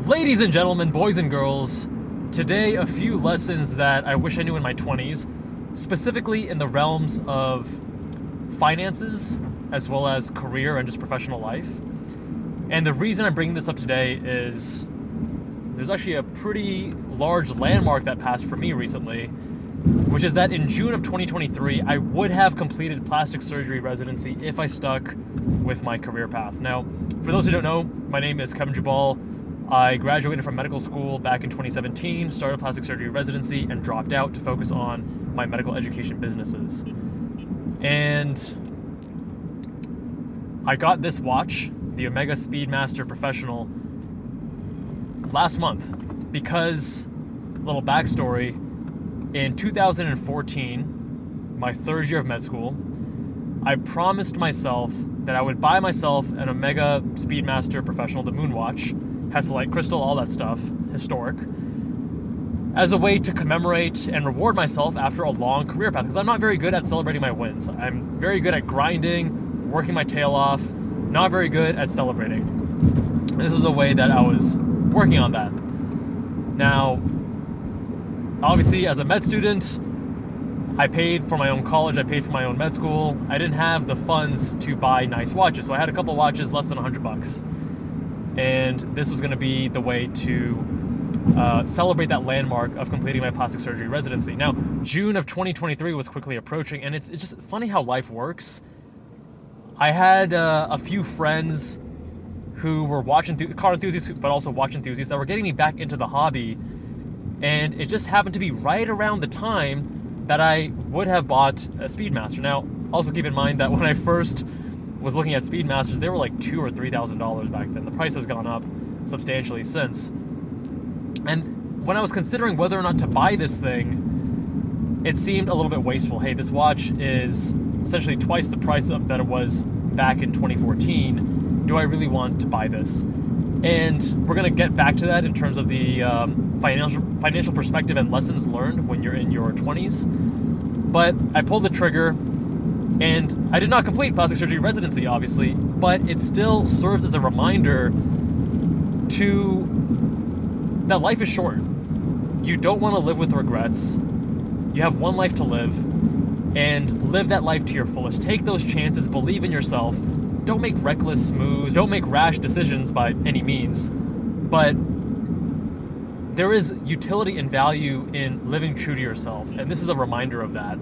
Ladies and gentlemen, boys and girls, today a few lessons that I wish I knew in my 20s, specifically in the realms of finances, as well as career and just professional life. And the reason I'm bringing this up today is there's actually a pretty large landmark that passed for me recently, which is that in June of 2023, I would have completed plastic surgery residency if I stuck with my career path. Now, for those who don't know, my name is Jubbal. I graduated from medical school back in 2017, started plastic surgery residency, and dropped out to focus on my medical education businesses. And I got this watch, the Omega Speedmaster Professional, last month because, little backstory, in 2014, my third year of med school, I promised myself that I would buy myself an Omega Speedmaster Professional, the Moonwatch, Hesalite crystal, all that stuff, historic, as a way to commemorate and reward myself after a long career path, because I'm not very good at celebrating my wins. I'm very good at grinding, working my tail off, not very good at celebrating. And this was a way that I was working on that. Now, obviously, as a med student, I paid for my own college, I paid for my own med school. I didn't have the funds to buy nice watches, so I had a couple watches less than $100. And this was going to be the way to celebrate that landmark of completing my plastic surgery residency. Now, June of 2023 was quickly approaching, and it's just funny how life works. I had a few friends who were car enthusiasts, but also watch enthusiasts that were getting me back into the hobby, and it just happened to be right around the time that I would have bought a Speedmaster. Now, also keep in mind that when I first was looking at Speedmasters, they were like $2,000 or $3,000 back then. The price has gone up substantially since. And when I was considering whether or not to buy this thing, it seemed a little bit wasteful. Hey, this watch is essentially twice the price that it was back in 2014. Do I really want to buy this? And we're going to get back to that in terms of the financial perspective and lessons learned when you're in your 20s. But I pulled the trigger, and I did not complete plastic surgery residency, obviously, but it still serves as a reminder that life is short. You don't want to live with regrets. You have one life to live, and live that life to your fullest. Take those chances, believe in yourself. Don't make reckless moves, don't make rash decisions by any means, but there is utility and value in living true to yourself, and this is a reminder of that.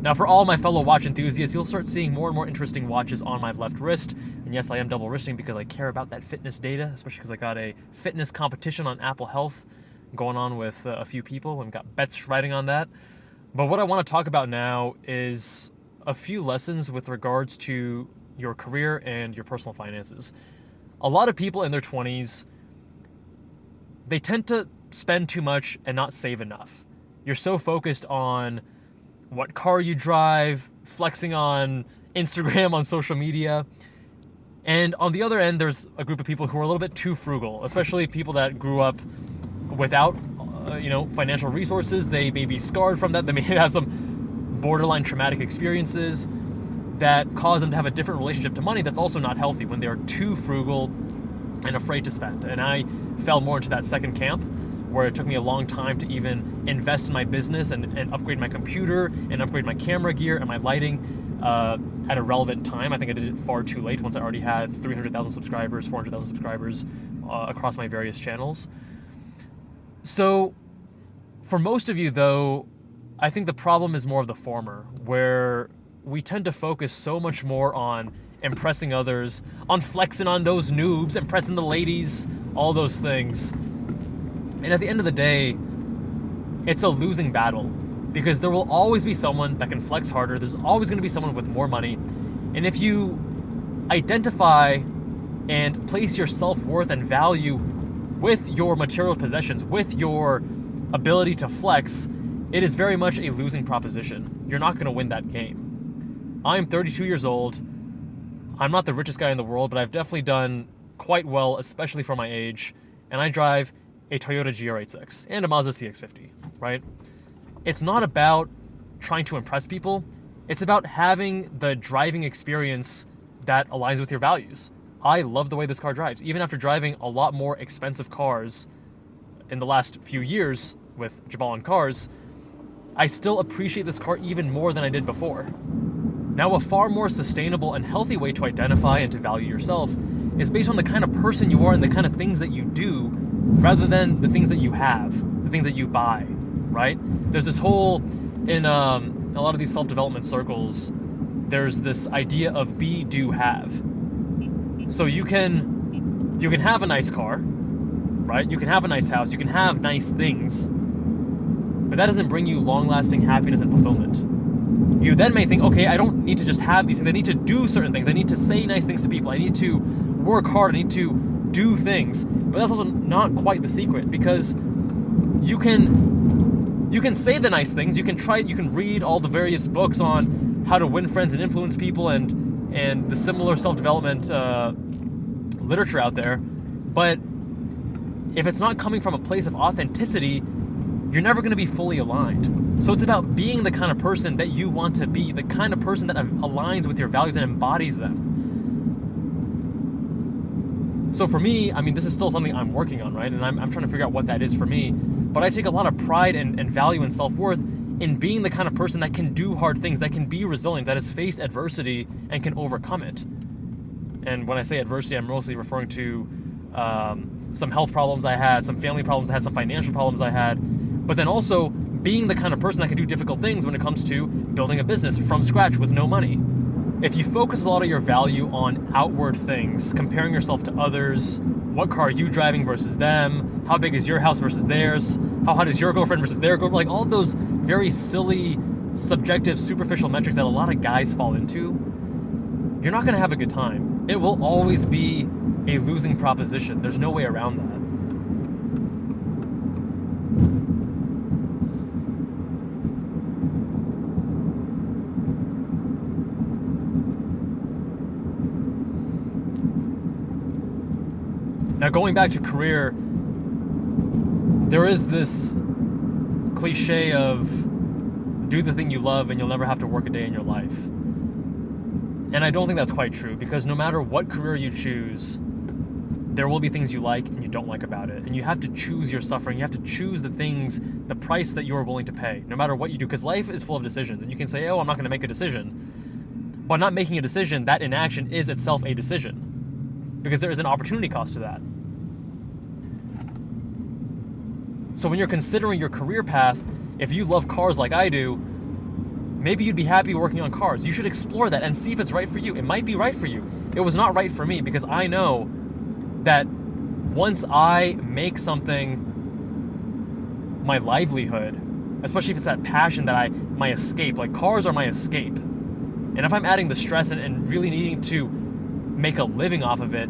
Now, for all my fellow watch enthusiasts, you'll start seeing more and more interesting watches on my left wrist. And yes, I am double wristing because I care about that fitness data, especially because I got a fitness competition on Apple Health going on with a few people, and got bets riding on that. But what I want to talk about now is a few lessons with regards to your career and your personal finances. A lot of people in their 20s, they tend to spend too much and not save enough. You're so focused on what car you drive, flexing on Instagram, on social media. And on the other end, there's a group of people who are a little bit too frugal, especially people that grew up without, financial resources. They may be scarred from that. They may have some borderline traumatic experiences that cause them to have a different relationship to money that's also not healthy when they're too frugal and afraid to spend. And I fell more into that second camp, where it took me a long time to even invest in my business and upgrade my computer and upgrade my camera gear and my lighting at a relevant time. I think I did it far too late once I already had 300,000 subscribers, 400,000 subscribers across my various channels. So for most of you, though, I think the problem is more of the former, where we tend to focus so much more on impressing others, on flexing on those noobs, impressing the ladies, all those things. And at the end of the day, it's a losing battle, because there will always be someone that can flex harder. There's always going to be someone with more money. And if you identify and place your self-worth and value with your material possessions, with your ability to flex, it is very much a losing proposition. You're not going to win that game. I'm 32 years old. I'm not the richest guy in the world, but I've definitely done quite well, especially for my age. And I drive a Toyota GR86 and a Mazda CX-50, right? It's not about trying to impress people. It's about having the driving experience that aligns with your values. I love the way this car drives. Even after driving a lot more expensive cars in the last few years with Jubbal and cars, I still appreciate this car even more than I did before. Now, a far more sustainable and healthy way to identify and to value yourself is based on the kind of person you are and the kind of things that you do, rather than the things that you have, the things that you buy, right? There's this whole, in a lot of these self-development circles, there's this idea of be, do, have. So you can have a nice car, right? You can have a nice house, you can have nice things, but that doesn't bring you long-lasting happiness and fulfillment. You then may think, okay, I don't need to just have these things, I need to do certain things, I need to say nice things to people, I need to work hard, I need to do things. But that's also not quite the secret, because you can say the nice things, you can read all the various books on how to win friends and influence people and the similar self-development literature out there, but if it's not coming from a place of authenticity, you're never going to be fully aligned. So it's about being the kind of person that you want to be, the kind of person that aligns with your values and embodies them. So for me, I mean, this is still something I'm working on, right? And I'm trying to figure out what that is for me. But I take a lot of pride and value and self-worth in being the kind of person that can do hard things, that can be resilient, that has faced adversity and can overcome it. And when I say adversity, I'm mostly referring to some health problems I had, some family problems I had, some financial problems I had, but then also being the kind of person that can do difficult things when it comes to building a business from scratch with no money. If you focus a lot of your value on outward things, comparing yourself to others, what car are you driving versus them, how big is your house versus theirs, how hot is your girlfriend versus their girlfriend, like all those very silly, subjective, superficial metrics that a lot of guys fall into, you're not going to have a good time. It will always be a losing proposition. There's no way around that. Now, going back to career, there is this cliche of do the thing you love and you'll never have to work a day in your life. And I don't think that's quite true, because no matter what career you choose, there will be things you like and you don't like about it. And you have to choose your suffering. You have to choose the things, the price that you are willing to pay, no matter what you do, because life is full of decisions. And you can say, oh, I'm not going to make a decision. But not making a decision, that inaction is itself a decision, because there is an opportunity cost to that. So when you're considering your career path, if you love cars like I do, maybe you'd be happy working on cars. You should explore that and see if it's right for you. It might be right for you. It was not right for me, because I know that once I make something my livelihood, especially if it's that passion that my escape, like cars are my escape. And if I'm adding the stress and really needing to make a living off of it,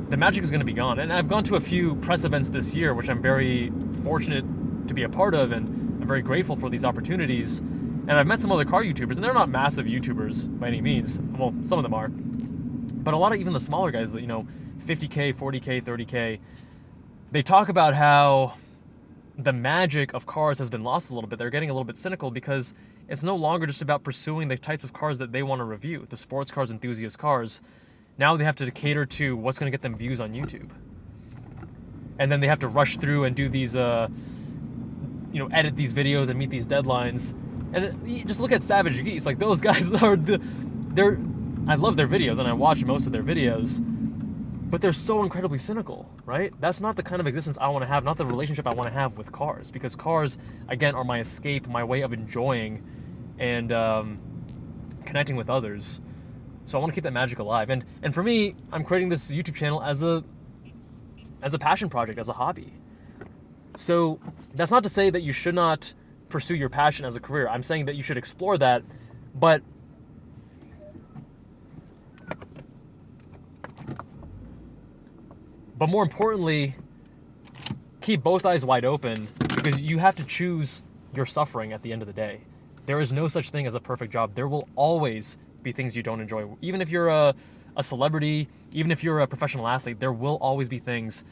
the magic is going to be gone. And I've gone to a few press events this year, which I'm very fortunate to be a part of, and I'm very grateful for these opportunities. And I've met some other car YouTubers, and they're not massive YouTubers by any means. Well, some of them are. But a lot of even the smaller guys that, 50K, 40K, 30K, they talk about how the magic of cars has been lost a little bit. They're getting a little bit cynical because it's no longer just about pursuing the types of cars that they want to review, the sports cars, enthusiast cars. Now they have to cater to what's going to get them views on YouTube. And then they have to rush through and do these, edit these videos and meet these deadlines. And just look at Savage Geese. Like, those guys are I love their videos and I watch most of their videos, but they're so incredibly cynical, right? That's not the kind of existence I want to have, not the relationship I want to have with cars, because cars, again, are my escape, my way of enjoying and connecting with others. So I want to keep that magic alive. And for me, I'm creating this YouTube channel as a passion project, as a hobby. So that's not to say that you should not pursue your passion as a career. I'm saying that you should explore that, but more importantly, keep both eyes wide open, because you have to choose your suffering at the end of the day. There is no such thing as a perfect job. There will always be things you don't enjoy. Even if you're a celebrity, even if you're a professional athlete, there will always be things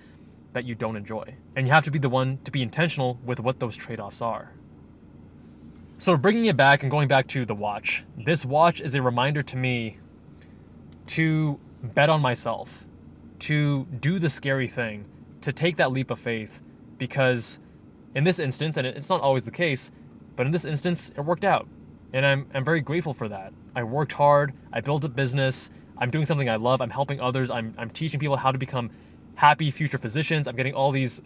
that you don't enjoy. And you have to be the one to be intentional with what those trade-offs are. So bringing it back and going back to the watch. This watch is a reminder to me to bet on myself, to do the scary thing, to take that leap of faith, because in this instance, and it's not always the case, but in this instance, it worked out. And I'm very grateful for that. I worked hard, I built a business, I'm doing something I love, I'm helping others, I'm teaching people how to become happy future physicians, I'm getting all these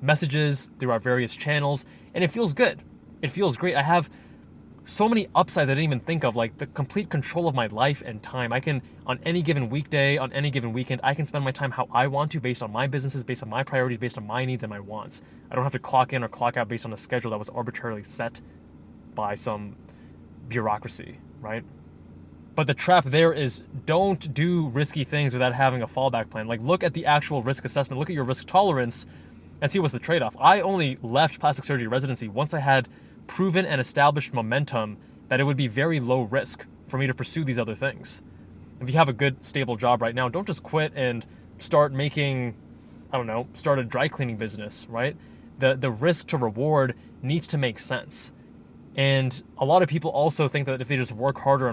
messages through our various channels, and it feels good. It feels great. I have so many upsides I didn't even think of, like the complete control of my life and time. I can, on any given weekday, on any given weekend, I can spend my time how I want to, based on my businesses, based on my priorities, based on my needs and my wants. I don't have to clock in or clock out based on a schedule that was arbitrarily set by some bureaucracy, right? But the trap there is, don't do risky things without having a fallback plan. Like, look at the actual risk assessment, look at your risk tolerance, and see what's the trade-off. I only left plastic surgery residency once I had proven and established momentum that it would be very low risk for me to pursue these other things. If you have a good, stable job right now, don't just quit and start making, I don't know, start a dry cleaning business, right? The risk to reward needs to make sense. And a lot of people also think that if they just work harder,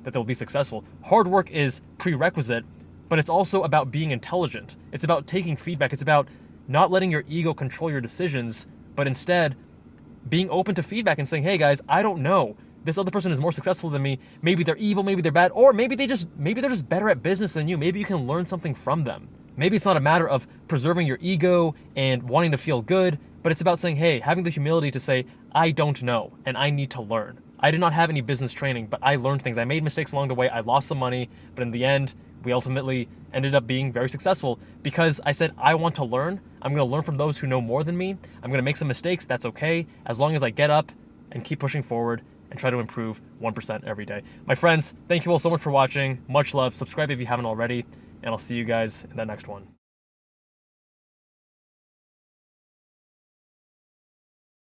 that they'll be successful. Hard work is prerequisite, but it's also about being intelligent. It's about taking feedback. It's about not letting your ego control your decisions, but instead being open to feedback and saying, hey guys, I don't know. This other person is more successful than me. Maybe they're evil, maybe they're bad, or maybe they're just better at business than you. Maybe you can learn something from them. Maybe it's not a matter of preserving your ego and wanting to feel good, but it's about saying, hey, having the humility to say, I don't know, and I need to learn. I did not have any business training, but I learned things. I made mistakes along the way. I lost some money, but in the end, we ultimately ended up being very successful because I said, I want to learn. I'm going to learn from those who know more than me. I'm going to make some mistakes. That's okay. As long as I get up and keep pushing forward and try to improve 1% every day. My friends, thank you all so much for watching. Much love. Subscribe if you haven't already, and I'll see you guys in the next one.